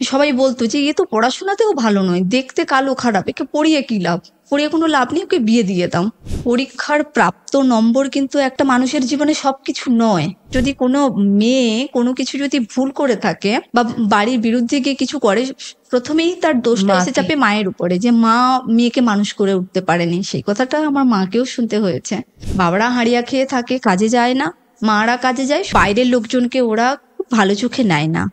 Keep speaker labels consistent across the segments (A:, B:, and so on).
A: সবাই বলতো যে এ তো পড়াশোনাতেও ভালো নয়, দেখতে কালো খারাপ, একে পড়িয়ে কি লাভ, পড়িয়ে কোনো লাভ নেই, ওকে বিয়ে দিয়ে দাও। পরীক্ষার প্রাপ্ত নম্বর কিন্তু একটা মানুষের জীবনে সবকিছু নয়। যদি কোনো মেয়ে কোনো কিছু যদি ভুল করে থাকে বা বাড়ির বিরুদ্ধে গিয়ে কিছু করে, প্রথমেই তার দোষটা এসে
B: মাকে।
A: চাপে মায়ের উপরে, যে মা মেয়েকে মানুষ করে উঠতে পারেনি। সেই কথাটা আমার মাকেও শুনতে হয়েছে। বাবারা হাঁড়িয়া খেয়ে থাকে, কাজে যায় না, মারা কাজে যায়, বাইরের লোকজনকে ওরা খুব ভালো চোখে নেয় না।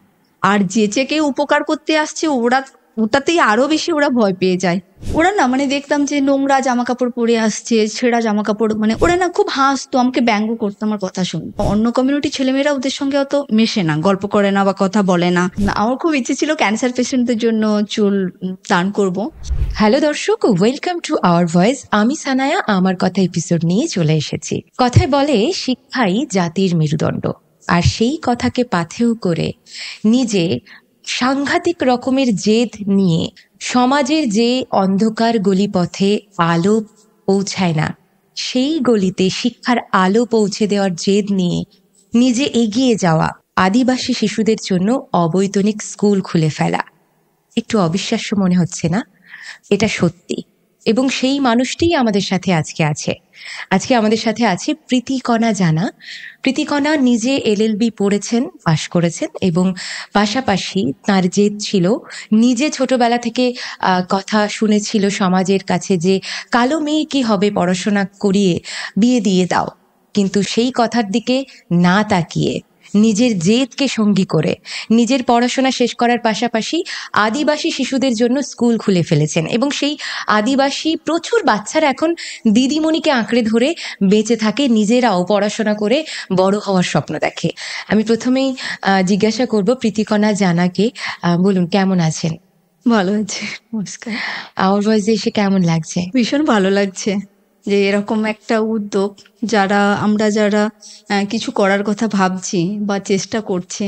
A: আর যেচে কেউ উপকার করতে আসছে ওটাতেই আরো বেশি ওরা ভয় পেয়ে যায়। ওরা না দেখতাম যে নোংরা জামা কাপড় পরে আসছে, ছেঁড়া জামা কাপড়, ওরা না খুব হাসতো, আমাকে ব্যঙ্গ করতো আমার কথা শুনতো। অন্য কমিউনিটি ছেলেমেয়েরা ওদের সঙ্গে অত মেশে না, গল্প করে না বা কথা বলে না। আমার খুব ইচ্ছে ছিল ক্যান্সার পেশেন্টদের জন্য চুল দান করব।
B: হ্যালো দর্শক, ওয়েলকাম টু আওয়ার ভয়েস। আমি সানায়া আমার কথা এপিসোড নিয়ে চলে এসেছি। কথায় বলে শিক্ষাই জাতির মেরুদণ্ড, আর সেই কথাকে পাথেয় করে নিজে সাংঘাতিক রকমের জেদ নিয়ে সমাজের যে অন্ধকার গলিপথে আলো পৌঁছায় না, সেই গলিতে শিক্ষার আলো পৌঁছে দেওয়ার জেদ নিয়ে নিজে এগিয়ে যাওয়া আদিবাসী শিশুদের জন্য অবৈতনিক স্কুল খুলে ফেলা। একটু অবিশ্বাস্য মনে হচ্ছে না? এটা সত্যি। এবং সেই মানুষটিই আমাদের সাথে আজকে আছে। আজকে আমাদের সাথে আছে প্রীতিকণা জানা। প্রীতিকণা নিজে এলএলবি পড়েছেন, পাশ করেছেন, এবং পাশাপাশি তার জেদ ছিল, নিজে ছোটবেলা থেকে কথা শুনেছিল সমাজের কাছে যে কালো মেয়ে কি হবে, পড়াশোনা করিয়ে বিয়ে দিয়ে দাও। কিন্তু সেই কথার দিকে না তাকিয়ে নিজের জেদকে সঙ্গী করে নিজের পড়াশোনা শেষ করার পাশাপাশি আদিবাসী শিশুদের জন্য স্কুল খুলে ফেলেছেন। এবং সেই আদিবাসী প্রচুর বাচ্চারা এখন দিদিমণিকে আঁকড়ে ধরে বেঁচে থাকে, নিজেরাও পড়াশোনা করে বড় হওয়ার স্বপ্ন দেখে। আমি প্রথমেই জিজ্ঞাসা করব প্রীতিকণা জানাকে, বলুন কেমন আছেন?
A: ভালো আছে, নমস্কার।
B: আওয়ার ভয়েসে এসে কেমন লাগছে?
A: ভীষণ ভালো লাগছে যে এরকম একটা উদ্যোগ, যারা কিছু করার কথা ভাবছি বা চেষ্টা করছে,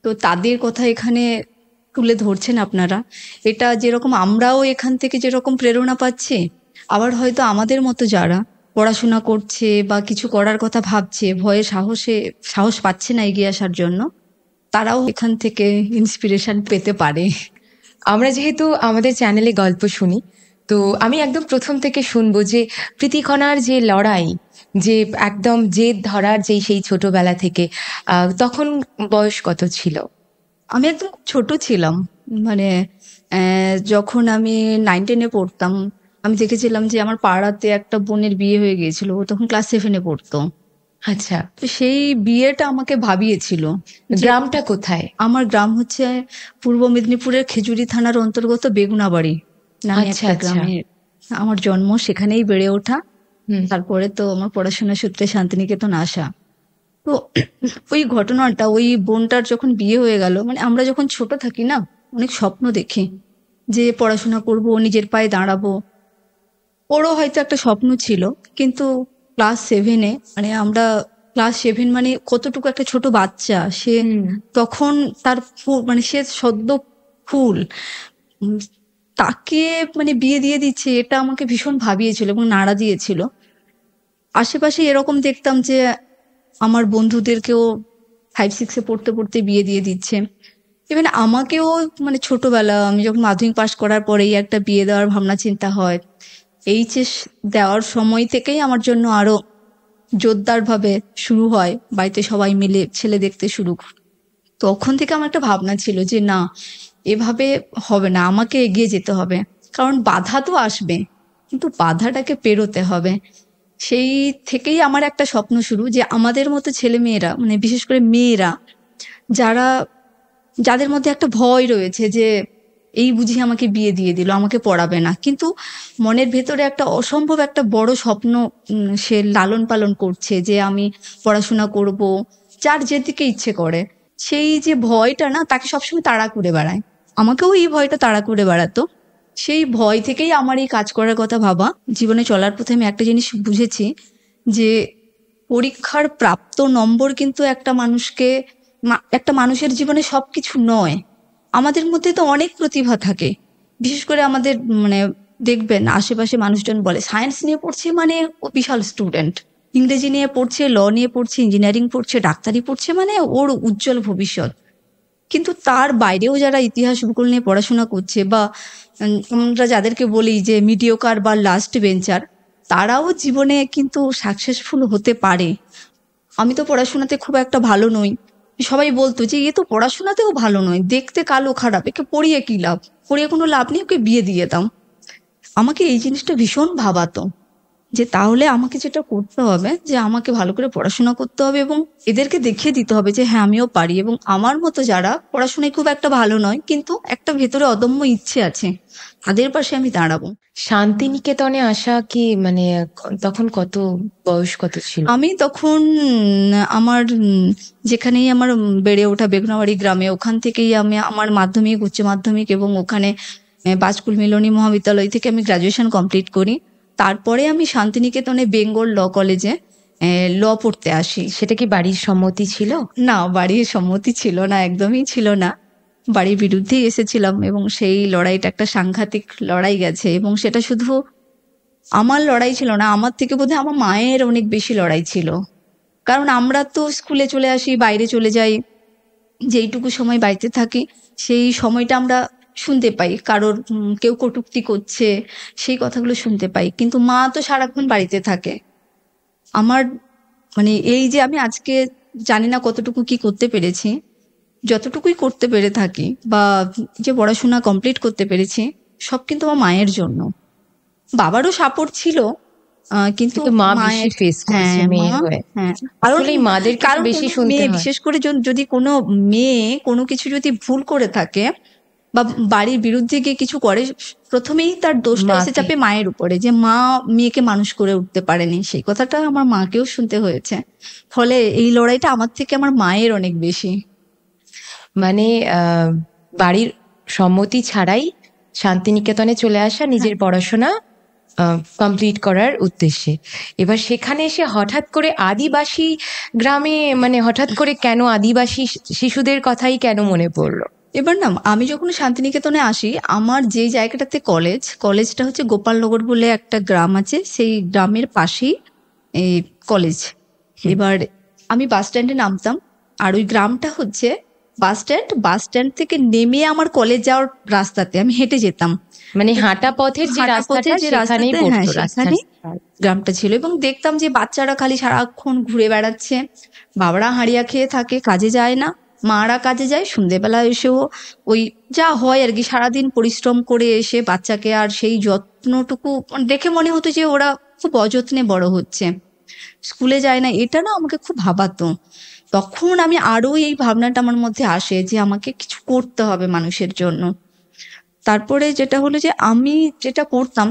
A: তো তাদের কথা এখানে তুলে ধরছেন আপনারা। এটা যেরকম আমরাও এখান থেকে যেরকম প্রেরণা পাচ্ছি, আবার হয়তো আমাদের মতো যারা পড়াশোনা করছে বা কিছু করার কথা ভাবছে, ভয়ে সাহস পাচ্ছে না এগিয়ে আসার জন্য, তারাও এখান থেকে ইন্সপিরেশন পেতে পারে।
B: আমরা যেহেতু আমাদের চ্যানেলে গল্প শুনি, তো আমি একদম প্রথম থেকে শুনবো যে প্রীতিকণার যে লড়াই, যে একদম জেদ ধরার সেই ছোটবেলা থেকে, তখন বয়স কত ছিল?
A: আমি একদম ছোট ছিলাম, মানে যখন আমি 9-10-এ পড়তাম, আমি দেখেছিলাম যে আমার পাড়াতে একটা বোনের বিয়ে হয়ে গিয়েছিল, ও তখন ক্লাস 7-এ পড়তো।
B: আচ্ছা,
A: তো সেই বিয়েটা আমাকে ভাবিয়েছিল।
B: গ্রামটা কোথায়?
A: আমার গ্রাম হচ্ছে পূর্ব মেদিনীপুরের খেজুরি থানার অন্তর্গত বেগুনাবাড়ি নামে
B: আচ্ছা,
A: একটা
B: আচ্ছা।
A: গ্রামে আমার জন্ম, সেখানেই বেড়ে ওঠা। তারপরে তো আমার পড়াশোনা সূত্রে শান্তিনিকেতন আসা। তো ওই ঘটনাটা, ওই বোনটার যখন বিয়ে হয়ে গেল, আমরা যখন ছোট থাকি না, অনেক স্বপ্ন দেখি যে পড়াশোনা করব, নিজের পায়ে দাঁড়াবো। ওরও হয়তো একটা স্বপ্ন ছিল, কিন্তু ক্লাস 7-এ, আমরা ক্লাস 7 কতটুকু একটা ছোট বাচ্চা সে, তখন তার সে সদ্য ফুল, উম, তাকে বিয়ে দিয়ে দিচ্ছে, এটা আমাকে ভীষণ ভাবিয়েছিল এবং নাড়া দিয়েছিল। আশেপাশে এরকম দেখতাম যে আমার বন্ধুদেরকেও 5-6-এ পড়তে পড়তে বিয়ে দিয়ে দিচ্ছে। ইভেন আমাকেও ছোটবেলা, আমি যখন মাধ্যমিক পাশ করার পরেই একটা বিয়ে দেওয়ার ভাবনা চিন্তা হয়। এইচএস দেওয়ার সময় থেকেই আমার জন্য আরো জোরদারভাবে শুরু হয়, বাড়িতে সবাই মিলে ছেলে দেখতে শুরু করে। তখন থেকে আমার একটা ভাবনা ছিল যে না, এভাবে হবে না, আমাকে এগিয়ে যেতে হবে। কারণ বাধা তো আসবে, কিন্তু বাধাটাকে পেরোতে হবে। সেই থেকেই আমার একটা স্বপ্ন শুরু, যে আমাদের মতো ছেলে মেয়েরা, বিশেষ করে মেয়েরা, যাদের মধ্যে একটা ভয় রয়েছে যে এই বুঝি আমাকে বিয়ে দিয়ে দিল, আমাকে পড়াবে না, কিন্তু মনের ভেতরে একটা অসম্ভব একটা বড় স্বপ্ন সে লালন পালন করছে যে আমি পড়াশোনা করব, যার যেদিকে ইচ্ছে করে, সেই যে ভয়টা না, তাকে সবসময় তাড়া করে বেড়ায়। আমাকেও এই ভয়টা তাড়া করে বেড়াতো। সেই ভয় থেকেই আমার এই কাজ করার কথা ভাবা। জীবনে চলার পথে আমি একটা জিনিস বুঝেছি, যে পরীক্ষার প্রাপ্ত নম্বর কিন্তু একটা মানুষের জীবনে সবকিছু নয়। আমাদের মধ্যে তো অনেক প্রতিভা থাকে। বিশেষ করে আমাদের দেখবেন আশেপাশে মানুষজন বলে সায়েন্স নিয়ে পড়ছে ও বিশাল স্টুডেন্ট, ইংরেজি নিয়ে পড়ছে, ল নিয়ে পড়ছে, ইঞ্জিনিয়ারিং পড়ছে, ডাক্তারি পড়ছে, ওর উজ্জ্বল ভবিষ্যৎ। কিন্তু তার বাইরেও যারা ইতিহাস ভূগোল নিয়ে পড়াশোনা করছে বা আমরা যাদেরকে বলি যে মিডিওকার বা লাস্ট বেঞ্চার, তারাও জীবনে কিন্তু সাকসেসফুল হতে পারে। আমি তো পড়াশোনাতে খুব একটা ভালো নই, সবাই বলতো যে এ তো পড়াশোনাতেও ভালো নয়, দেখতে কালো খারাপ, একে পড়িয়ে কি লাভ, পড়িয়ে কোনো লাভ নেই, ওকে বিয়ে দিয়ে দাও। আমাকে এই জিনিসটা ভীষণ ভাবাতো যে তাহলে আমাকে যেটা করতে হবে যে আমাকে ভালো করে পড়াশোনা করতে হবে এবং এদেরকে দেখিয়ে দিতে হবে যে হ্যাঁ আমিও পারি, এবং আমার মতো যারা পড়াশোনায় খুব একটা ভালো নয় কিন্তু একটা ভেতরে অদম্য ইচ্ছে আছে, তাদের পাশে আমি দাঁড়াবো।
B: শান্তিনিকেতনে আসা কি মানে তখন কত বয়স কত ছিল?
A: আমি তখন আমার যেখানেই আমার বেড়ে ওঠা বেগুনাবাড়ি গ্রামে, ওখান থেকেই আমি আমার মাধ্যমিক, উচ্চ মাধ্যমিক এবং ওখানে বাজকুল মিলনী মহাবিদ্যালয় থেকে আমি গ্রাজুয়েশন কমপ্লিট করি। তারপরে আমি শান্তিনিকেতনে বেঙ্গল ল কলেজে ল পড়তে আসি।
B: সেটা কি বাড়ির সম্মতি ছিল?
A: না, বাড়ির সম্মতি ছিল না, একদমই ছিল না। বাড়ির বিরুদ্ধেই এসেছিলাম এবং সেই লড়াইটা একটা সাংঘাতিক লড়াই গেছে, এবং সেটা শুধু আমার লড়াই ছিল না, আমার থেকে বোধহয় আমার মায়ের অনেক বেশি লড়াই ছিল। কারণ আমরা তো স্কুলে চলে আসি, বাইরে চলে যাই, যেইটুকু সময় বাড়িতে থাকি সেই সময়টা আমরা শুনতে পাই কারোর কেউ কটূক্তি করছে, সেই কথাগুলো শুনতে পাই, কিন্তু মা তো সারাক্ষণ বাড়িতে থাকে। আমার মানে এই যে আমি আজকে জানি না কতটুকু কি করতে পেরেছি, যতটুকুই করতে পেরে থাকি বা যে পড়াশোনা কমপ্লিট করতে পেরেছি, সব কিন্তু আমার মায়ের জন্য। বাবারও সাপোর্ট ছিল, কিন্তু
B: মা বেশি
A: মায়ের,
B: ফেস করেছে
A: হ্যাঁ
B: মেয়ে
A: মা,
B: হয়ে।
A: হ্যাঁ
B: আসলেই মাদেরকে
A: কারণ
B: বেশি
A: কোনো
B: শুনতে
A: মেয়ে,
B: হয়।
A: বিশেষ করে যদি কোনো মেয়ে কোনো কিছু যদি ভুল করে থাকে বা বাড়ির বিরুদ্ধে গিয়ে কিছু করে, প্রথমেই তার দোষটা এসে
B: মাকে।
A: চাপে মায়ের উপরে, যে মা মেয়েকে মানুষ করে উঠতে পারেনি। সেই কথাটা আমার মাকেও শুনতে হয়েছে, ফলে এই লড়াইটা আমার থেকে আমার মায়ের অনেক বেশি।
B: মানে বাড়ির সম্মতি ছাড়াই শান্তিনিকেতনে চলে আসা নিজের পড়াশোনা কমপ্লিট করার উদ্দেশ্যে। এবার সেখানে এসে হঠাৎ করে আদিবাসী গ্রামে, মানে হঠাৎ করে কেন আদিবাসী শিশুদের কথাই কেন মনে পড়লো?
A: এবার না, আমি যখন শান্তিনিকেতনে আসি, আমার যে জায়গাটাতে কলেজটা হচ্ছে গোপালনগর বলে একটা গ্রাম আছে, সেই গ্রামের পাশেই এই কলেজ। এবার আমি বাস স্ট্যান্ডে নামতাম, আর ওই গ্রামটা হচ্ছে বাস স্ট্যান্ড থেকে নেমে আমার কলেজ যাওয়ার রাস্তাতে আমি হেঁটে যেতাম।
B: মানে হাঁটা পথের যে রাস্তাটা, সেখানেই পড়তো রাস্তার।
A: গ্রামটা ছিল, এবং দেখতাম যে বাচ্চারা খালি সারাক্ষণ ঘুরে বেড়াচ্ছে, বাবারা হাঁড়িয়া খেয়ে থাকে, কাজে যায় না, মারা কাজে যায়, সন্ধেবেলা এসেও ওই যা হয় আর কি, সারাদিন পরিশ্রম করে এসে বাচ্চাকে আর সেই যত্নটুকু দেখে মনে হতো যে ওরা খুব অযত্নে বড় হচ্ছে, স্কুলে যায় না। এটা না আমাকে খুব ভাবাতো। তখন আমি আরো এই ভাবনাটা আমার মধ্যে আসে যে আমাকে কিছু করতে হবে মানুষের জন্য। তারপরে যেটা হলো যে আমি যেটা করতাম,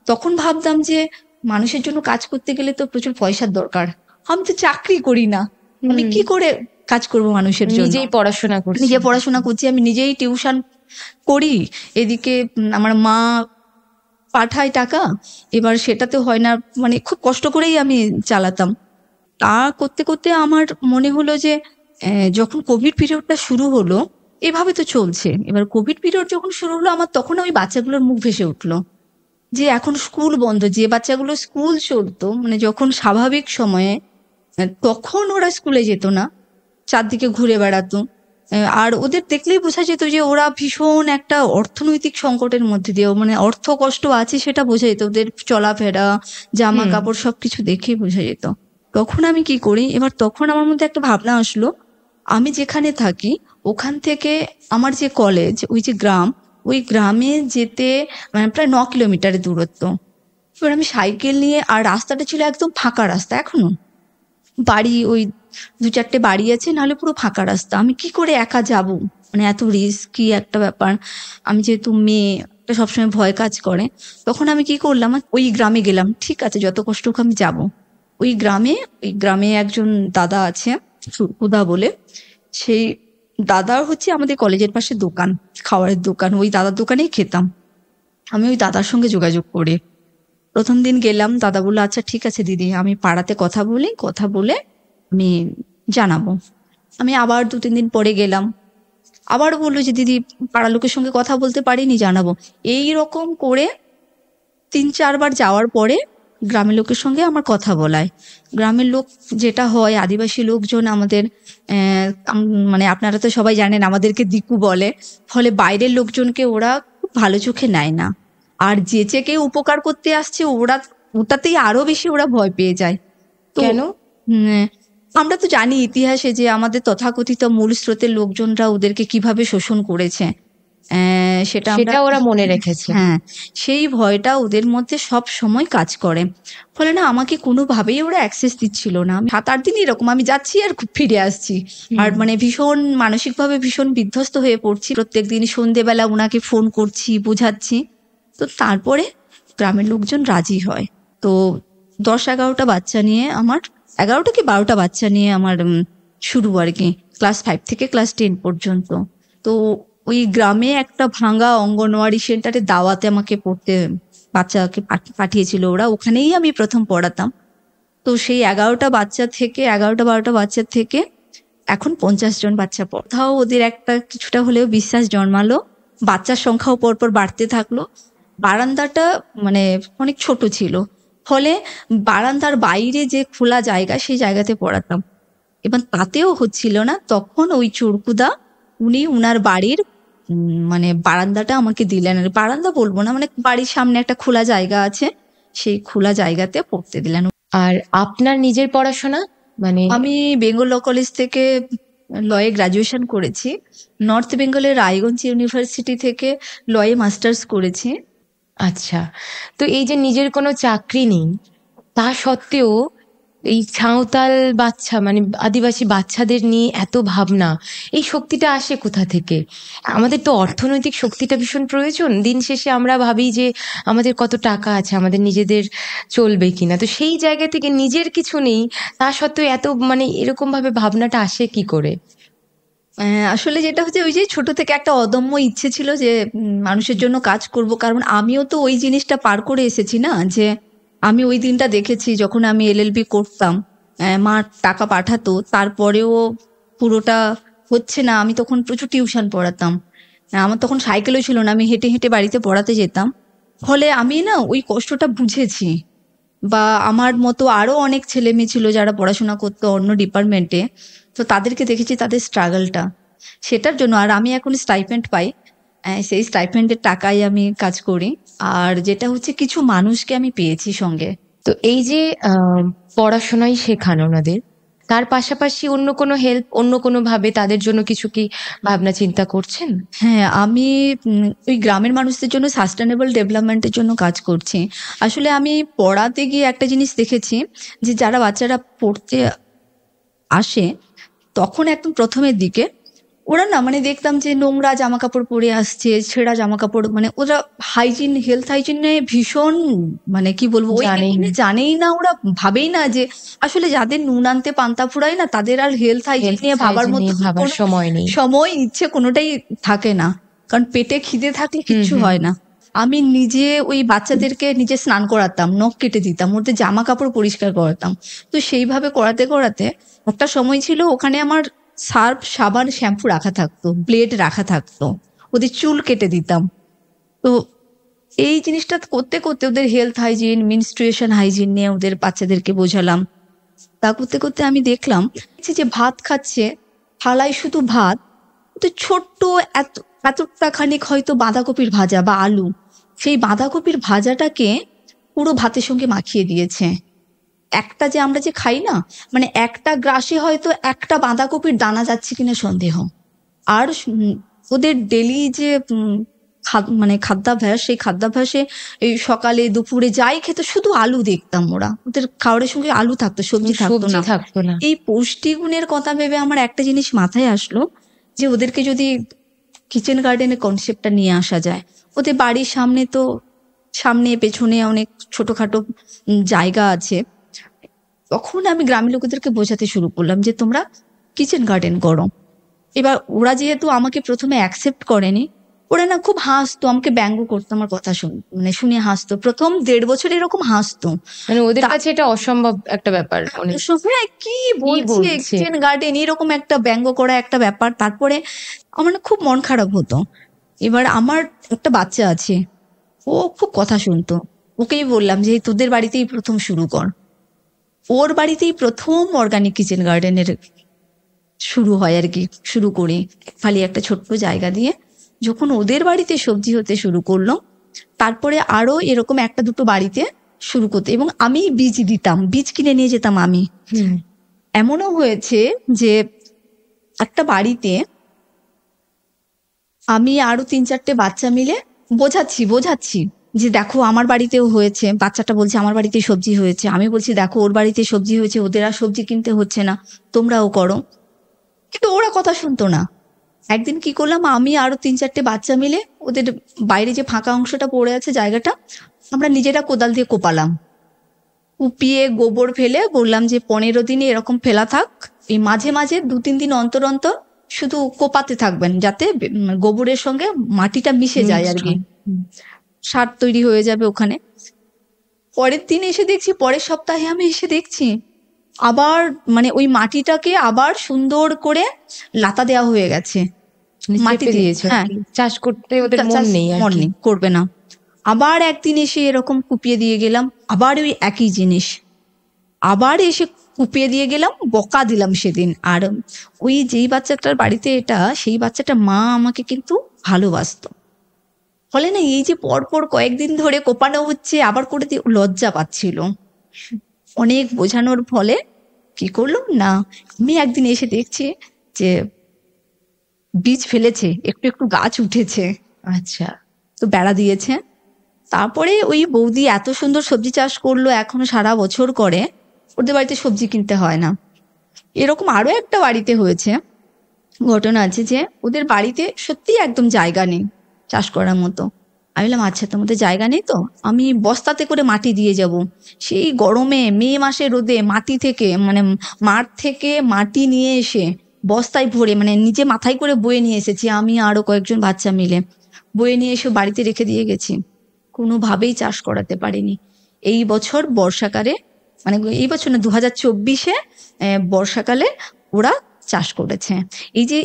A: তখন ভাবতাম যে মানুষের জন্য কাজ করতে গেলে তো প্রচুর পয়সার দরকার, আমি তো চাকরি করি না, আমি কি করে কাজ করব মানুষের জন্য?
B: নিজেই পড়াশোনা করছি,
A: নিজে পড়াশোনা করছি, আমি নিজেই টিউশন করি, এদিকে আমার মা পাঠায় টাকা, এবার সেটাতে হয় না, মানে খুব কষ্ট করেই আমি চালাতাম। তা করতে করতে আমার মনে হলো যে যখন কোভিড পিরিয়ডটা শুরু হলো, এভাবে তো চলছে, এবার কোভিড পিরিয়ড যখন শুরু হলো আমার, তখন ওই বাচ্চাগুলোর মুখ ভেসে উঠলো যে এখন স্কুল বন্ধ, যে বাচ্চাগুলো স্কুল চলতো মানে যখন স্বাভাবিক সময়ে, তখন ওরা স্কুলে যেত না, চারদিকে ঘুরে বেড়াতো। আর ওদের দেখলেই বোঝা যেত যে ওরা ভীষণ একটা অর্থনৈতিক সংকটের মধ্যে দিয়ে, মানে অর্থ কষ্ট আছে সেটা বোঝা যেত, ওদের চলাফেরা, জামা কাপড় সবকিছু দেখেই বোঝা যেত। তখন আমি কি করি, এবার তখন আমার মধ্যে একটা ভাবনা আসলো, আমি যেখানে থাকি ওখান থেকে আমার যে কলেজ, ওই যে গ্রাম, ওই গ্রামে যেতে মানে প্রায় 9 কিলোমিটারের দূরত্ব। এবার আমি সাইকেল নিয়ে, আর রাস্তাটা ছিল একদম ফাঁকা রাস্তা, এখনো বাড়ি ওই 2-4টে বাড়ি আছে, নাহলে পুরো ফাঁকা রাস্তা, আমি কি করে একা যাব, মানে এত রিস্কি একটা ব্যাপার, আমি যেহেতু মেয়ে, একটা সবসময় ভয় কাজ করে। তখন আমি কি করলাম, ওই গ্রামে গেলাম, ঠিক আছে যত কষ্ট হোক আমি যাব। ওই গ্রামে একজন দাদা আছে, সুরকুদা বলে, সেই দাদার হচ্ছে আমাদের কলেজের পাশে দোকান, খাবারের দোকান, ওই দাদার দোকানেই খেতাম। আমি ওই দাদার সঙ্গে যোগাযোগ করি, প্রথম দিন গেলাম, দাদা বললো আচ্ছা ঠিক আছে দিদি, আমি পাড়াতে কথা বলে আমি জানাবো। আমি আবার 2-3 দিন পরে গেলাম, আবার বললো যে দিদি পাড়ার লোকের সঙ্গে কথা বলতে পারিনি, জানাবো। এই রকম করে 3-4 বার যাওয়ার পরে গ্রামের লোকের সঙ্গে আমার কথা বলায়। গ্রামের লোক যেটা হয়, আদিবাসী লোকজন আমাদের মানে আপনারা তো সবাই জানেন আমাদেরকে দিকু বলে, ফলে বাইরের লোকজনকে ওরা খুব ভালো চোখে নেয় না। আর যে কেউ উপকার করতে আসছে ওটাতেই আরো বেশি ওরা ভয় পেয়ে যায়। তো
B: কেন?
A: আমরা তো জানি ইতিহাসে যে আমাদের তথাকথিত মূল স্রোতের লোকজনরা ওদেরকে কিভাবে শোষণ করেছে,
B: সেটা ওরা মনে রেখেছে।
A: হ্যাঁ, সেই ভয়টা ওদের মধ্যে সব সময় কাজ করে। ফলে না আমাকে কোনোভাবেই ওরা অ্যাক্সেস দিচ্ছিল না। আমি 7-8 দিন এরকম আমি যাচ্ছি আর ফিরে আসছি, আর মানে ভীষণ মানসিকভাবে ভীষণ বিধ্বস্ত হয়ে পড়ছি। প্রত্যেকদিন সন্ধেবেলা ওনাকে ফোন করছি, বোঝাচ্ছি। তো তারপরে গ্রামের লোকজন রাজি হয়। তো 10-11টা বাচ্চা নিয়ে আমার 11টা কি 12টা বাচ্চা নিয়ে আমার শুরু আর কি, ক্লাস 5 থেকে ক্লাস 10 পর্যন্ত। তো ওই গ্রামে একটা ভাঙা অঙ্গনওয়াড়ি সেন্টারে দাওয়াতে আমাকে পড়তে বাচ্চাকে পাঠিয়েছিল ওরা, ওখানেই আমি প্রথম পড়াতাম। তো সেই 11টা 12টা বাচ্চা থেকে এখন 50 জন বাচ্চা পড়াও। ওদের একটা কিছুটা হলেও বিশ্বাস জন্মালো, বাচ্চার সংখ্যাও পরপর বাড়তে থাকলো। বারান্দাটা মানে অনেক ছোট ছিল, ফলে বারান্দার বাইরে যে খোলা জায়গা সেই জায়গাতে পড়াতাম। এবার তাতেও হচ্ছিল না, তখন ওই চুরকুদা উনি উনার বাড়ির মানে বারান্দাটা আমাকে দিলেন। বারান্দা বলবো না, মানে বাড়ির সামনে একটা খোলা জায়গা আছে, সেই খোলা জায়গাতে পড়তে দিলেন।
B: আর আপনার নিজের পড়াশোনা? মানে
A: আমি বেঙ্গল ল কলেজ থেকে লয়ে গ্রাজুয়েশন করেছি, নর্থ বেঙ্গলের রায়গঞ্জ ইউনিভার্সিটি থেকে লয়ে মাস্টার্স করেছি।
B: আচ্ছা, তো এই যে নিজের কোনো চাকরি নেই তা সত্ত্বেও এই সাঁওতাল বাচ্চা মানে আদিবাসী বাচ্চাদের নিয়ে এত ভাবনা, এই শক্তিটা আসে কোথা থেকে? আমাদের তো অর্থনৈতিক শক্তিটা ভীষণ প্রয়োজন। দিন শেষে আমরা ভাবি যে আমাদের কত টাকা আছে, আমাদের নিজেদের চলবে কিনা। তো সেই জায়গা থেকে নিজের কিছু নেই তা সত্ত্বেও এত মানে এরকম ভাবে ভাবনাটা আসে কি করে?
A: আসলে যেটা হচ্ছে ওই যে ছোট থেকে একটা অদম্য ইচ্ছে ছিল যে মানুষের জন্য কাজ করব, কারণ আমিও তো ওই জিনিসটা পার করে এসেছি না, যে আমি ওই দিনটা দেখেছি যখন আমি এলএলবি করতাম, মা টাকা পাঠাতো, তারপরেও পুরোটা হচ্ছে না। আমি তখন প্রচুর টিউশন পড়াতাম, আমার তখন সাইকেলও ছিল না, আমি হেঁটে হেঁটে বাড়িতে পড়াতে যেতাম। ফলে আমি না ওই কষ্টটা বুঝেছি। বা আমার মতো আরো অনেক ছেলে মেয়ে ছিল যারা পড়াশোনা করতো অন্য ডিপার্টমেন্টে, তো তাদেরকে দেখেছি তাদের স্ট্রাগলটা, সেটার জন্য। আর আমি এখন স্টাইপেন্ড পাই, সেই স্টাইপেন্ডের টাকায় আমি কাজ করি। আর যেটা হচ্ছে কিছু মানুষকে আমি পেয়েছি সঙ্গে।
B: তো এই যে পড়াশোনাই শেখানো ওনাদের, তার পাশাপাশি অন্য কোনো হেল্প, অন্য কোনো ভাবে তাদের জন্য কিছু কি ভাবনা চিন্তা করছেন?
A: হ্যাঁ, আমি ওই গ্রামের মানুষদের জন্য সাস্টেনেবল ডেভেলপমেন্টের জন্য কাজ করছি। আসলে আমি পড়াতে গিয়ে একটা জিনিস দেখেছি, যে যারা বাচ্চারা পড়তে আসে তখন একদম প্রথমের দিকে ওরা না মানে দেখতাম যে নোংরা জামা কাপড় পরে আসছে, ছেঁড়া জামা কাপড়, মানে ওরা হেলথ হাইজিনে ভীষণ মানে কি বলবো ওই জানেই না, ওরা ভাবেই না যে আসলে যাদের নুন আনতে পান্তা ফুরায় না তাদের আর হেলথ হাইজিন নিয়ে ভাবার মতো
B: সময় নেই,
A: সময় ইচ্ছে কোনোটাই থাকে না, কারণ পেটে খিদে থাকলে কিচ্ছু হয় না। আমি নিজে ওই বাচ্চাদেরকে নিজে স্নান করাতাম, নখ কেটে দিতাম, ওদের জামা কাপড় পরিষ্কার করাতাম। তো সেইভাবে করাতে করাতে একটা সময় ছিল ওখানে আমার সার্ফ, সাবান, শ্যাম্পু রাখা থাকতো, ব্লেড রাখা থাকতো, ওদের চুল কেটে দিতাম। তো এই জিনিসটা করতে করতে ওদের হেলথ হাইজিন, মেনস্ট্রুয়েশন হাইজিন নিয়ে ওদের বাচ্চাদেরকে বোঝালাম। তা করতে করতে আমি দেখলাম যে ভাত খাচ্ছে, থালায় শুধু ভাত, তো ছোট্ট এতটা খানিক হয়তো বাঁধাকপির ভাজা বা আলু, সেই বাঁধাকপির ভাজাটাকে পুরো ভাতের সঙ্গে মাখিয়ে দিয়েছে। একটা যে আমরা যে খাই না, মানে একটা গ্রাসে হয়তো একটা বাঁধাকপির দানা যাচ্ছে কিনা সন্দেহ। আর ওদের ডেলি যে মানে খাদ্যাভ্যাস, সেই খাদ্যাভ্যাসে এই সকালে দুপুরে যাই খেতে শুধু আলু দেখতাম, ওদের খাবারের সঙ্গে আলু থাকতো, সবজি থাকতো না। এই পুষ্টিগুণের কথা ভেবে আমার একটা জিনিস মাথায় আসলো, যে ওদেরকে যদি কিচেন গার্ডেনের কনসেপ্টটা নিয়ে আসা যায়। ওদের বাড়ির সামনে তো সামনে পেছনে অনেক ছোটখাটো জায়গা আছে। তখন আমি গ্রামের লোকেদেরকে বোঝাতে শুরু করলাম যে তোমরা কিচেন গার্ডেন করো। এবার ওরা যেহেতু আমাকে প্রথমে অ্যাকসেপ্ট করেনি, ওরা না খুব হাসতো, আমাকে ব্যঙ্গ করতো, আমার কথা শুনে হাসতো। প্রথম 1.5 বছর এরকম হাসতো,
B: মানে ওদের কাছে এটা অসম্ভব একটা ব্যাপার।
A: কি বলছে কিচেন গার্ডেন, এরকম একটা ব্যঙ্গ করা একটা ব্যাপার। তারপরে আমার খুব মন খারাপ হতো। এবার আমার একটা বাচ্চা আছে, ও খুব কথা শুনতো, ওকেই বললাম যে তোদের বাড়িতেই প্রথম শুরু কর। ওর বাড়িতেই প্রথম অর্গানিক কিচেন গার্ডেনের শুরু হয় আর কি, শুরু করি খালি একটা ছোট্ট জায়গা দিয়ে। যখন ওদের বাড়িতে সবজি হতে শুরু করলো, তারপরে আরো এরকম একটা দুটো বাড়িতে শুরু করতে, এবং আমি বীজ দিতাম, বীজ কিনে নিয়ে যেতাম আমি। এমনও হয়েছে যে একটা বাড়িতে আমি আরো 3-4টে বাচ্চা মিলে বোঝাচ্ছি যে দেখো আমার বাড়িতেও হয়েছে। বাচ্চাটা বলছে আমার বাড়িতে সবজি হয়েছে, আমি বলছি দেখো ওর বাড়িতে সবজি হয়েছে, ওদের আর সবজি কিনতে হচ্ছে না, তোমরাও করো। কিন্তু ওরা কথা শুনতো না। একদিন কি করলাম, আমি আরো 3-4টে বাচ্চা মিলে ওদের বাইরে যে ফাঁকা অংশটা পড়ে আছে জায়গাটা, আমরা নিজেরা কোদাল দিয়ে কোপালাম, কুপিয়ে গোবর ফেলে বললাম যে 15 দিনে এরকম ফেলা থাক, এই মাঝে মাঝে 2-3 দিন অন্তর অন্তর শুধু কোপাতে থাকবেন, যাতে গোবরের সঙ্গে মাটিটা মিশে যায় আর কি, সার তৈরি হয়ে যাবে ওখানে। পরের দিন এসে দেখছি, পরের সপ্তাহে আমি এসে দেখছি আবার মানে ওই মাটিটাকে আবার সুন্দর করে লাতা দেওয়া হয়ে গেছে মাটি দিয়েছে। হ্যাঁ,
B: চাষ করতে ওদের মন নেই,
A: করবে না। আবার একদিন এসে এরকম কুপিয়ে দিয়ে গেলাম, আবার ওই একই জিনিস, আবার এসে কুপিয়ে দিয়ে গেলাম, বকা দিলাম সেদিন। আর ওই যেই বাচ্চাটার বাড়িতে এটা, সেই বাচ্চাটার মা আমাকে কিন্তু ভালোবাসতো। ফলে না, এই যে পরপর কয়েকদিন ধরে কোপানো হচ্ছে আবার করে দিয়ে, লজ্জা পাচ্ছিল। অনেক বোঝানোর ফলে কি করলাম না, আমি একদিন এসে দেখছি যে বীজ ফেলেছে, একটু একটু গাছ উঠেছে।
B: আচ্ছা,
A: তো বেড়া দিয়েছে। তারপরে ওই বৌদি এত সুন্দর সবজি চাষ করলো, এখনো সারা বছর করে, ওদের বাড়িতে সবজি কিনতে হয় না। এরকম আরো একটা বাড়িতে হয়েছে, ঘটনা আছে যে ওদের বাড়িতে সত্যি একদম জায়গা নেই চাষ করার মতো। আমি বললাম আচ্ছা তোমাদের জায়গা নেই তো, আমি বস্তাতে করে মাটি দিয়ে যাব। সেই গরমে মে মাসে রোদে মাটি থেকে মানে মাঠ থেকে মাটি নিয়ে এসে বস্তায় ভরে, মানে নিজে মাথায় করে বয়ে নিয়ে এসেছি আমি আরো কয়েকজন বাচ্চা মিলে, বয়ে নিয়ে এসে বাড়িতে রেখে দিয়ে গেছি। কোনোভাবেই চাষ করাতে পারিনি। এই বছর বর্ষাকালে, মানে এই বছর না, 2024-এ বর্ষাকালে ওরা চাষ করেছে। এই যে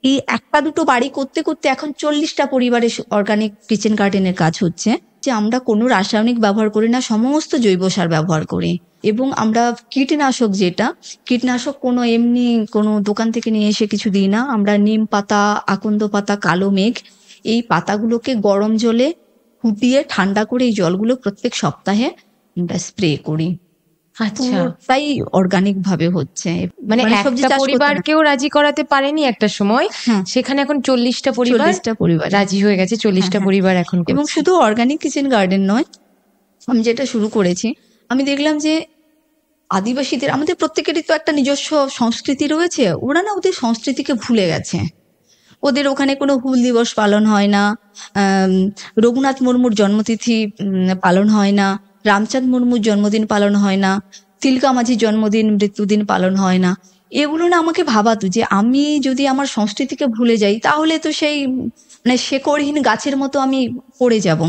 A: এই একটা দুটো বাড়ি করতে করতে এখন 40টা পরিবারের অর্গানিক কিচেন গার্ডেনের কাজ হচ্ছে। যে আমরা কোনো রাসায়নিক ব্যবহার করি না, সমস্ত জৈব সার ব্যবহার করি। এবং আমরা কীটনাশক, যেটা কীটনাশক কোনো এমনি কোনো দোকান থেকে নিয়ে এসে কিছু দিই না। আমরা নিম পাতা, আকন্দ পাতা, কালো মেঘ, এই পাতাগুলোকে গরম জলে ফুটিয়ে ঠান্ডা করে এই জলগুলো প্রত্যেক সপ্তাহে আমরা স্প্রে করি।
B: আচ্ছা,
A: তাই অর্গানিক ভাবে হচ্ছে।
B: মানে একটা পরিবারকেও রাজি করাতে পারেনি একটা সময়, সেখানে এখন 40টা পরিবার রাজি হয়ে গেছে। 40টা পরিবার এখন।
A: এবং শুধু অর্গানিক কিচেন গার্ডেন নয়, আমি যেটা শুরু করেছি, আমি দেখলাম যে আদিবাসীদের, আমাদের প্রত্যেকেরই তো একটা নিজস্ব সংস্কৃতি রয়েছে, ওরা না ওদের সংস্কৃতিকে ভুলে গেছে। ওদের ওখানে কোনো হুল দিবস পালন হয় না, রঘুনাথ মুর্মুর জন্মতিথি পালন হয় না, রামচাঁদ মুর্মুর জন্মদিন পালন হয় না, তিলকা মাঝির জন্মদিন মৃত্যুদিন পালন হয় না। এগুলো না আমাকে ভাবাতো যে আমি যদি আমার সংস্কৃতিকে ভুলে যাই, তাহলে তো সেই মানে শেকড়হীন গাছের মতো আমি পড়ে যাব,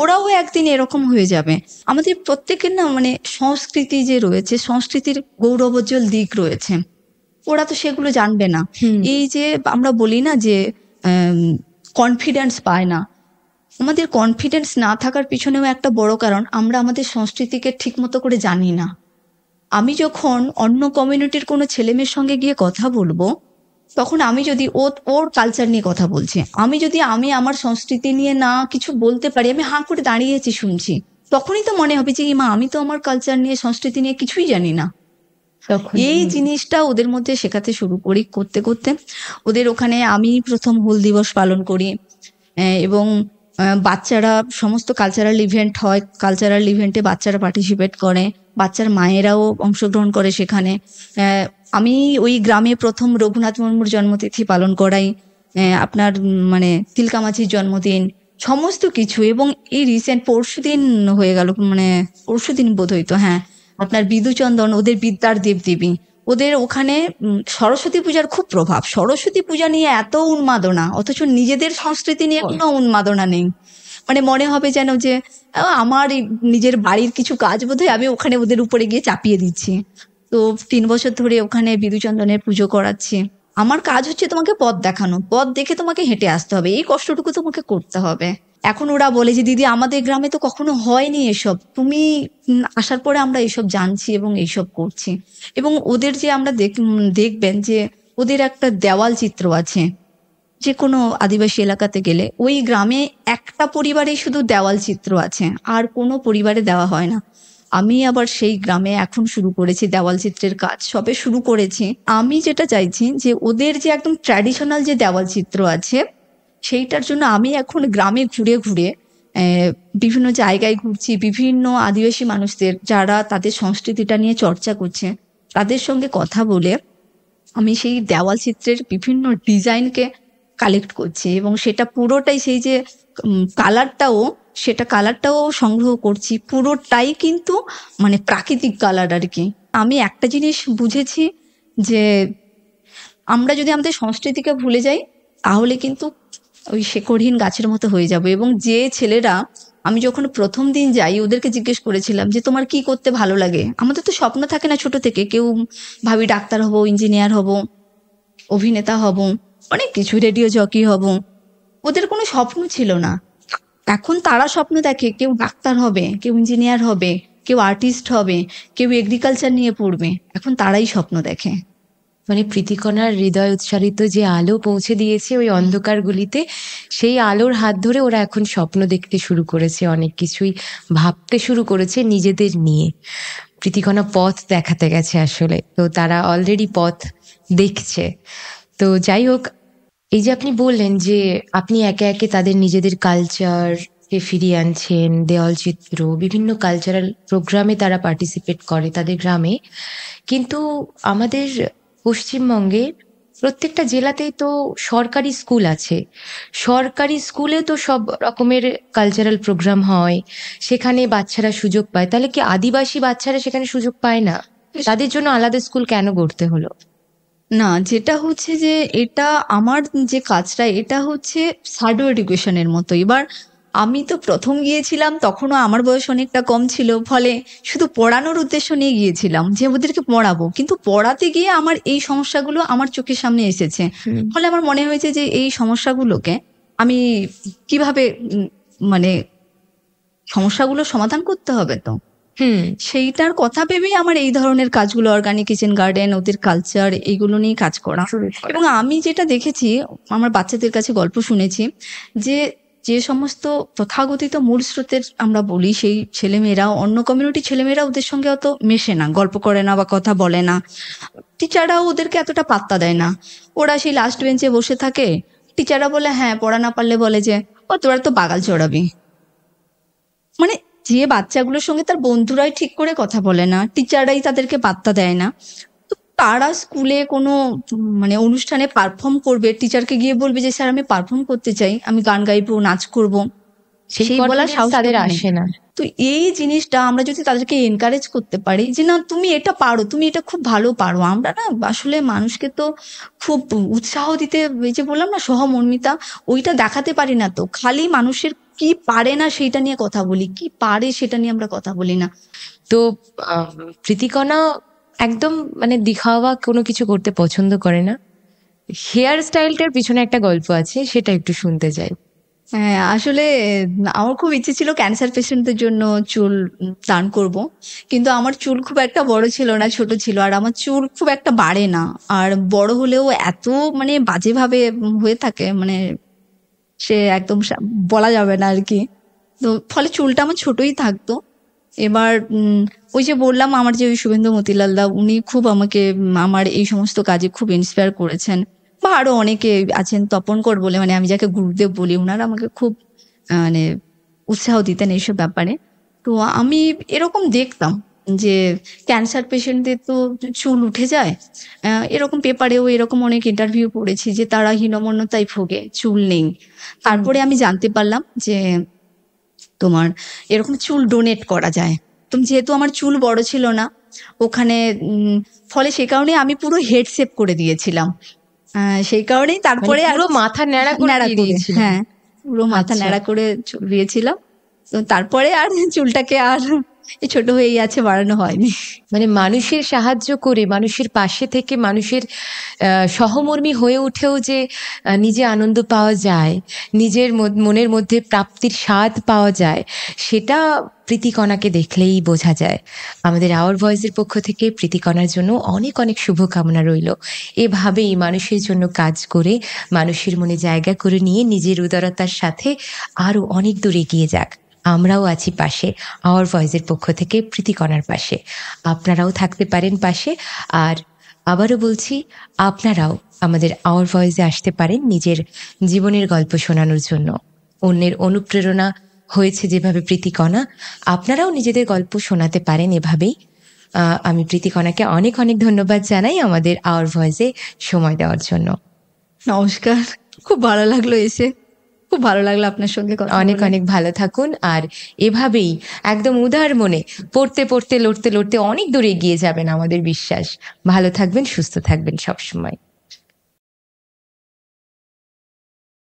A: ওরাও একদিন এরকম হয়ে যাবে। আমাদের প্রত্যেকের না মানে সংস্কৃতি যে রয়েছে, সংস্কৃতির গৌরবোজ্জ্বল দিক রয়েছে, ওরা তো সেগুলো জানবে না। এই যে আমরা বলি না যে কনফিডেন্স পায় না, আমাদের কনফিডেন্স না থাকার পিছনেও একটা বড় কারণ, আমরা আমাদের সংস্কৃতিকে ঠিক মতো করে জানি না। আমি যখন অন্য কমিউনিটির কোনো ছেলেমেয়ের সঙ্গে গিয়ে কথা বলবো, তখন আমি যদি ওর কালচার নিয়ে কথা বলছি, আমি আমার সংস্কৃতি নিয়ে না কিছু বলতে পারি, আমি হাঁ করে দাঁড়িয়েছি শুনছি, তখনই তো মনে হবে যে মা আমি তো আমার কালচার নিয়ে, সংস্কৃতি নিয়ে কিছুই জানি না। এই জিনিসটা ওদের মধ্যে শেখাতে শুরু করি। করতে করতে ওদের ওখানে আমি প্রথম হুল দিবস পালন করি, এবং বাচ্চারা সমস্ত কালচারাল ইভেন্ট হয়, কালচারাল ইভেন্টে বাচ্চারা পার্টিসিপেট করে, বাচ্চার মায়েরাও অংশগ্রহণ করে সেখানে। আমি ওই গ্রামে প্রথম রঘুনাথ মুর্মুর জন্মতিথি পালন করাই, আপনার মানে তিলকা মাঝির জন্মদিন, সমস্ত কিছু। এবং এই রিসেন্ট পরশুদিন হয়ে গেল, মানে পরশুদিন বোধহয় তো, হ্যাঁ, আপনার বিদুচন্দন, ওদের বিদ্যার দেবদেবী, ওদের ওখানে সরস্বতী পূজার খুব প্রভাব। সরস্বতী পূজা নিয়ে এত উন্মাদনা, অথচ নিজেদের সংস্কৃতি নিয়ে কোনো উন্মাদনা নেই। মানে মনে হবে যেন যে আমার নিজের বাড়ির কিছু কাজ বোধহয় আমি ওখানে ওদের উপরে গিয়ে চাপিয়ে দিচ্ছি। তো 3 বছর ধরে ওখানে বিদুচন্দনের পুজো করাচ্ছি। আমার কাজ হচ্ছে তোমাকে পথ দেখানো, পথ দেখে তোমাকে হেঁটে আসতে হবে, এই কষ্টটুকু তোমাকে করতে হবে। এখন ওরা বলে যে দিদি আমাদের গ্রামে তো কখনো হয়নি এসব, তুমি আসার পরে আমরা এসব জানছি এবং এইসব করছি। এবং ওদের যে আমরা দেখবেন যে ওদের একটা দেওয়াল চিত্র আছে, যে কোনো আদিবাসী এলাকাতে গেলে ওই গ্রামে একটা পরিবারে শুধু দেওয়াল চিত্র আছে, আর কোনো পরিবারে দেওয়া হয় না। আমি আবার সেই গ্রামে এখন শুরু করেছি দেওয়াল চিত্রের কাজ, সবে শুরু করেছি। আমি যেটা চাইছি যে ওদের যে একদম ট্র্যাডিশনাল যে দেওয়াল চিত্র আছে সেইটার জন্য আমি এখন গ্রামে ঘুরে ঘুরে বিভিন্ন জায়গায় ঘুরছি, বিভিন্ন আদিবাসী মানুষদের যারা তাদের সংস্কৃতিটা নিয়ে চর্চা করছে তাদের সঙ্গে কথা বলে আমি সেই দেওয়াল চিত্রের বিভিন্ন ডিজাইনকে কালেক্ট করছি, এবং সেটা পুরোটাই সেই যে কালারটাও সংগ্রহ করছি, পুরোটাই কিন্তু মানে প্রাকৃতিক কালার আর কি। আমি একটা জিনিস বুঝেছি যে আমরা যদি আমাদের সংস্কৃতিকে ভুলে যাই তাহলে কিন্তু ওই শেকড়হীন গাছের মতো হয়ে যাবে। এবং যে ছেলেরা, আমি যখন প্রথম দিন যাই ওদেরকে জিজ্ঞেস করেছিলাম যে তোমার কি করতে ভালো লাগে। আমাদের তো স্বপ্ন থাকে না ছোট থেকে, কেউ ভাবি ডাক্তার হব, ইঞ্জিনিয়ার হব, অভিনেতা হব, অনেক কিছু, রেডিও জকি হব। ওদের কোনো স্বপ্ন ছিল না। এখন তারা স্বপ্ন দেখে, কেউ ডাক্তার হবে, কেউ ইঞ্জিনিয়ার হবে, কেউ আর্টিস্ট হবে, কেউ এগ্রিকালচার নিয়ে পড়বে। এখন তারাই স্বপ্ন দেখে।
B: মানে প্রীতিকণার হৃদয় উৎসারিত যে আলো পৌঁছে দিয়েছে ওই অন্ধকার গুলিতে, সেই আলোর হাত ধরে ওরা এখন স্বপ্ন দেখতে শুরু করেছে, অনেক কিছুই ভাবতে শুরু করেছে নিজেদের নিয়ে। প্রীতিকণা পথ দেখাতে গেছে আসলে, তো তারা অলরেডি পথ দেখছে। তো যাই হোক, এই যে আপনি বললেন যে আপনি একে একে তাদের নিজেদের কালচারকে ফিরিয়ে আনছেন, দেওয়াল চিত্র, বিভিন্ন কালচারাল প্রোগ্রামে তারা পার্টিসিপেট করে তাদের গ্রামে, কিন্তু আমাদের পশ্চিমবঙ্গে প্রত্যেকটা জেলাতেই তো সরকারি স্কুল আছে। সরকারি স্কুলে তো সব রকমের কালচারাল প্রোগ্রাম হয়, সেখানে বাচ্চারা সুযোগ পায়। তাহলে কি আদিবাসী বাচ্চারা সেখানে সুযোগ পায় না? তাদের জন্য আলাদা স্কুল কেন গড়তে হলো?
A: না, যেটা হচ্ছে যে এটা আমার যে কাজটা, এটা হচ্ছে সার্ডো এডুকেশনের মতো। এবার আমি তো প্রথম গিয়েছিলাম, তখনও আমার বয়স অনেকটা কম ছিল, ফলে শুধু পড়ানোর উদ্দেশ্য নিয়ে গিয়েছিলাম যে ওদেরকে পড়াবো। কিন্তু পড়াতে গিয়ে আমার এই সমস্যাগুলো আমার চোখের সামনে এসেছে। ফলে আমার মনে হয়েছে যে এই সমস্যাগুলোকে আমি কিভাবে মানে সমস্যাগুলো সমাধান করতে হবে। তো সেইটার কথা ভেবেই আমার এই ধরনের কাজগুলো, অর্গানিক কিচেন গার্ডেন, ওদের কালচার, এইগুলো নিয়ে কাজ করা। এবং আমি যেটা দেখেছি, আমার বাচ্চাদের কাছে গল্প শুনেছি যে যে সমস্ত তথাকথিত মূল স্রোতের আমরা বলি, সেই ছেলেমেয়েরা, অন্য কমিউনিটির ছেলেমেয়েরা ওদের সঙ্গে অত মেশে না, গল্প করে না বা কথা বলে না। টিচাররাও ওদেরকে এতটা পাত্তা দেয় না। ওরা সেই লাস্ট বেঞ্চে বসে থাকে। টিচাররা বলে হ্যাঁ, পড়া না পারলে বলে যে ও তোরা তো বাগাল চড়াবি। মানে যে বাচ্চাগুলোর সঙ্গে তার বন্ধুরাই ঠিক করে কথা বলে না, টিচাররাই তাদেরকে পাত্তা দেয় না, তো তারা স্কুলে কোনো মানে অনুষ্ঠানে পারফর্ম করবে, টিচারকে গিয়ে বলবে যে স্যার আমি পারফর্ম করতে চাই, আমি গান গাইবো, নাচ করব, সেই বলার সাহস
B: তাদের আসে না।
A: তো এই জিনিসটা আমরা যদি তাদেরকে এনকারেজ করতে পারি যে না তুমি এটা পারো, তুমি এটা খুব ভালো পারো। আমরা না আসলে মানুষকে তো খুব উৎসাহ দিতে, এই যে বললাম না সহমর্মিতা, ওইটা দেখাতে পারি না। তো খালি মানুষের কি পারে না সেইটা নিয়ে কথা বলি, কি পারে সেটা নিয়ে আমরা কথা বলি না।
B: তো প্রীতিকণা একদম মানে দিখাওয়া কোনো কিছু করতে পছন্দ করে না। হেয়ার স্টাইলটার পিছনে একটা গল্প আছে, সেটা একটু শুনতে চাই।
A: হ্যাঁ, আসলে আমার খুব ইচ্ছে ছিল ক্যান্সার পেশেন্টদের জন্য চুল দান করব, কিন্তু আমার চুল খুব একটা বড় ছিল না, ছোট ছিল। আর আমার চুল খুব একটা বাড়ে না, আর বড় হলেও এত মানে বাজেভাবে হয়ে থাকে, মানে সে একদম বলা যাবে না আর কি। তো ফলে চুলটা আমার ছোটই থাকতো। এবার ওই যে বললাম আমার যে ওই শুভেন্দু মতিলাল দা, উনি খুব আমাকে আমার এই সমস্ত কাজে খুব ইন্সপায়ার করেছেন, বা আরো অনেকে আছেন, তপনকর বলে, মানে আমি যাকে গুরুদেব বলি, ওনারা আমাকে খুব মানে উৎসাহ দিতেন এইসব ব্যাপারে। তো আমি এরকম দেখতাম যে ক্যান্সার পেশেন্টদের তো চুল উঠে যায়, এরকম পেপারেও এরকম অনেক ইন্টারভিউ পড়েছি যে তারা হীনমন্যতায় ভোগে, চুল নেই। তারপরে আমি জানতে পারলাম যে তোমার এরকম চুল ডোনেট করা যায়। তো যেহেতু আমার চুল বড় ছিল না ওখানে, ফলে সে কারণে আমি পুরো হেড শেপ করে দিয়েছিলাম। সেই কারণেই তারপরে
B: পুরো মাথা ন্যাড়া করে,
A: হ্যাঁ পুরো মাথা ন্যাড়া করে চুল দিয়েছিলাম। তো তারপরে আর চুলটাকে আর এই ছোট হয়েই আছে, বাড়ানো হয়নি।
B: মানে মানুষের সাহায্য করে, মানুষের পাশে থেকে, মানুষের সহমর্মী হয়ে উঠেও যে নিজে আনন্দ পাওয়া যায়, নিজের মনের মধ্যে প্রাপ্তির স্বাদ পাওয়া যায়, সেটা প্রীতিকণাকে দেখলেই বোঝা যায়। আমাদের আওয়ার ভয়েসের পক্ষ থেকে প্রীতিকণার জন্য অনেক অনেক শুভকামনা রইল। এভাবেই মানুষের জন্য কাজ করে, মানুষের মনে জায়গা করে নিয়ে নিজের উদারতার সাথে আরও অনেক দূর এগিয়ে যাক। আমরাও আছি পাশে, আওয়ার ভয়েসের পক্ষ থেকে প্রীতিকণার পাশে। আপনারাও থাকতে পারেন পাশে। আর আবারও বলছি, আপনারাও আমাদের আওয়ার ভয়েসে আসতে পারেন নিজের জীবনের গল্প শোনানোর জন্য। অন্যের অনুপ্রেরণা হয়েছে যেভাবে প্রীতিকণা, আপনারাও নিজেদের গল্প শোনাতে পারেন এভাবেই। আমি প্রীতিকণাকে অনেক অনেক ধন্যবাদ জানাই আমাদের আওয়ার ভয়েসে সময় দেওয়ার জন্য।
A: নমস্কার, খুব ভালো লাগলো এসে, খুব ভালো লাগলো আপনার সঙ্গে কথা বলে।
B: অনেক অনেক ভালো থাকুন, আর এভাবেই একদম উদার মনে পড়তে পড়তে লড়তে লড়তে অনেক দূর এগিয়ে যাবেন, আমাদের বিশ্বাস। ভালো থাকবেন, সুস্থ থাকবেন সবসময়।